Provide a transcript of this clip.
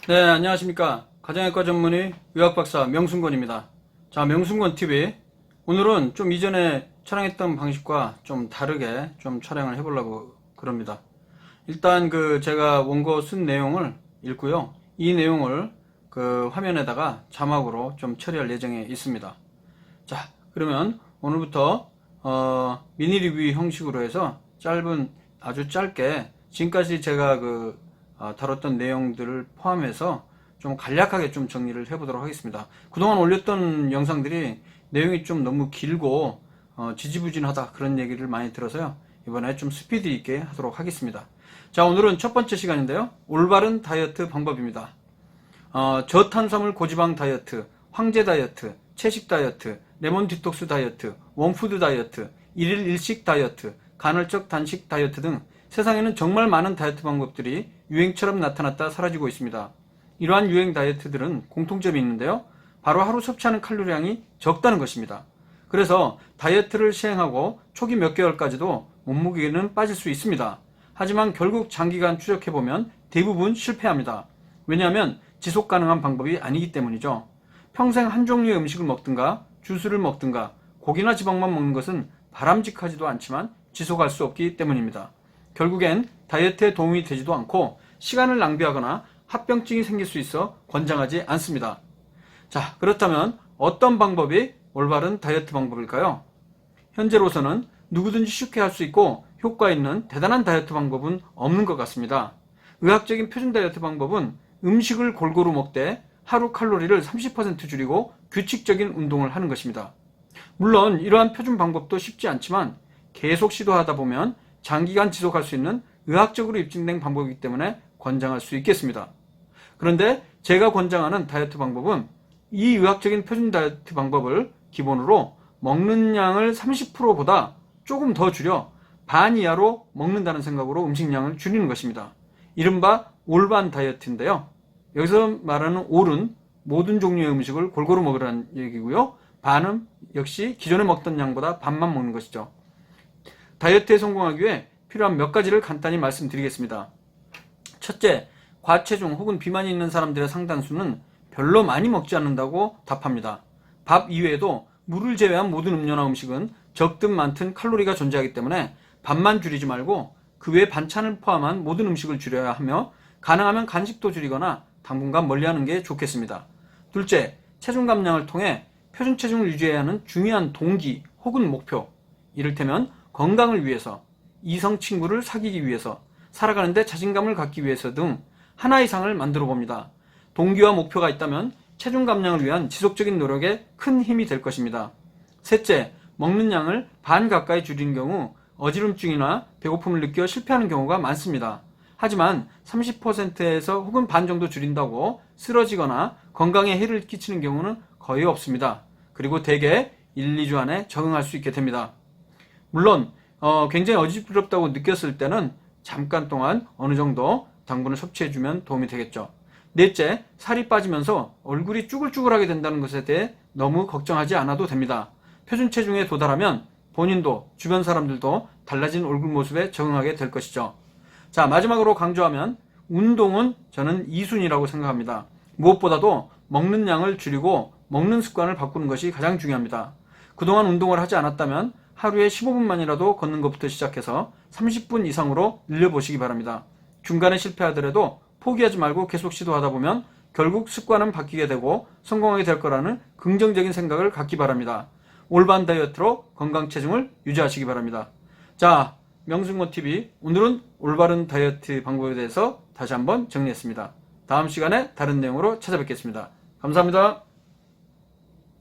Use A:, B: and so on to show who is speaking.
A: 네, 안녕하십니까. 가정의과 전문의 의학박사 명순권입니다. 자, 명순권 TV. 오늘은 좀 이전에 촬영했던 방식과 좀 다르게 좀 촬영을 해보려고 그럽니다. 일단 제가 원고 쓴 내용을 읽고요. 이 내용을 화면에다가 자막으로 좀 처리할 예정에 있습니다. 자, 그러면 오늘부터 미니 리뷰 형식으로 해서 아주 짧게 지금까지 제가 다뤘던 내용들을 포함해서 좀 간략하게 좀 정리를 해보도록 하겠습니다. 그동안 올렸던 영상들이 내용이 좀 너무 길고 지지부진하다 그런 얘기를 많이 들어서요. 이번에 좀 스피드 있게 하도록 하겠습니다. 자, 오늘은 첫 번째 시간인데요. 올바른 다이어트 방법입니다. 저탄수화물 고지방 다이어트, 황제 다이어트, 채식 다이어트, 레몬 디톡스 다이어트, 원푸드 다이어트, 일일 일식 다이어트, 간헐적 단식 다이어트 등 세상에는 정말 많은 다이어트 방법들이 유행처럼 나타났다 사라지고 있습니다. 이러한 유행 다이어트들은 공통점이 있는데요. 바로 하루 섭취하는 칼로리량이 적다는 것입니다. 그래서 다이어트를 시행하고 초기 몇 개월까지도 몸무게는 빠질 수 있습니다. 하지만 결국 장기간 추적해보면 대부분 실패합니다. 왜냐하면 지속 가능한 방법이 아니기 때문이죠. 평생 한 종류의 음식을 먹든가 주스를 먹든가 고기나 지방만 먹는 것은 바람직하지도 않지만 지속할 수 없기 때문입니다. 결국엔 다이어트에 도움이 되지도 않고 시간을 낭비하거나 합병증이 생길 수 있어 권장하지 않습니다. 자, 그렇다면 어떤 방법이 올바른 다이어트 방법일까요? 현재로서는 누구든지 쉽게 할 수 있고 효과 있는 대단한 다이어트 방법은 없는 것 같습니다. 의학적인 표준 다이어트 방법은 음식을 골고루 먹되 하루 칼로리를 30% 줄이고 규칙적인 운동을 하는 것입니다. 물론 이러한 표준 방법도 쉽지 않지만 계속 시도하다 보면 장기간 지속할 수 있는 의학적으로 입증된 방법이기 때문에 권장할 수 있겠습니다. 그런데 제가 권장하는 다이어트 방법은 이 의학적인 표준 다이어트 방법을 기본으로 먹는 양을 30%보다 조금 더 줄여 반 이하로 먹는다는 생각으로 음식량을 줄이는 것입니다. 이른바 올반 다이어트인데요. 여기서 말하는 올은 모든 종류의 음식을 골고루 먹으라는 얘기고요. 반은 역시 기존에 먹던 양보다 반만 먹는 것이죠. 다이어트에 성공하기 위해 필요한 몇 가지를 간단히 말씀드리겠습니다. 첫째, 과체중 혹은 비만이 있는 사람들의 상당수는 별로 많이 먹지 않는다고 답합니다. 밥 이외에도 물을 제외한 모든 음료나 음식은 적든 많든 칼로리가 존재하기 때문에 밥만 줄이지 말고 그 외 반찬을 포함한 모든 음식을 줄여야 하며 가능하면 간식도 줄이거나 당분간 멀리하는 게 좋겠습니다. 둘째, 체중 감량을 통해 표준 체중을 유지해야 하는 중요한 동기 혹은 목표, 이를테면 건강을 위해서, 이성 친구를 사귀기 위해서, 살아가는데 자신감을 갖기 위해서 등 하나 이상을 만들어 봅니다. 동기와 목표가 있다면 체중 감량을 위한 지속적인 노력에 큰 힘이 될 것입니다. 셋째, 먹는 양을 반 가까이 줄이는 경우 어지럼증이나 배고픔을 느껴 실패하는 경우가 많습니다. 하지만 30%에서 혹은 반 정도 줄인다고 쓰러지거나 건강에 해를 끼치는 경우는 거의 없습니다. 그리고 대개 1, 2주 안에 적응할 수 있게 됩니다. 물론 굉장히 어지럽다고 느꼈을 때는 잠깐 동안 어느 정도 당분을 섭취해주면 도움이 되겠죠. 넷째, 살이 빠지면서 얼굴이 쭈글쭈글하게 된다는 것에 대해 너무 걱정하지 않아도 됩니다. 표준 체중에 도달하면 본인도 주변 사람들도 달라진 얼굴 모습에 적응하게 될 것이죠. 자, 마지막으로 강조하면 운동은 저는 2순위라고 생각합니다. 무엇보다도 먹는 양을 줄이고 먹는 습관을 바꾸는 것이 가장 중요합니다. 그동안 운동을 하지 않았다면 하루에 15분만이라도 걷는 것부터 시작해서 30분 이상으로 늘려보시기 바랍니다. 중간에 실패하더라도 포기하지 말고 계속 시도하다 보면 결국 습관은 바뀌게 되고 성공하게 될 거라는 긍정적인 생각을 갖기 바랍니다. 올바른 다이어트로 건강 체중을 유지하시기 바랍니다. 자, 명순권TV 오늘은 올바른 다이어트 방법에 대해서 다시 한번 정리했습니다. 다음 시간에 다른 내용으로 찾아뵙겠습니다. 감사합니다.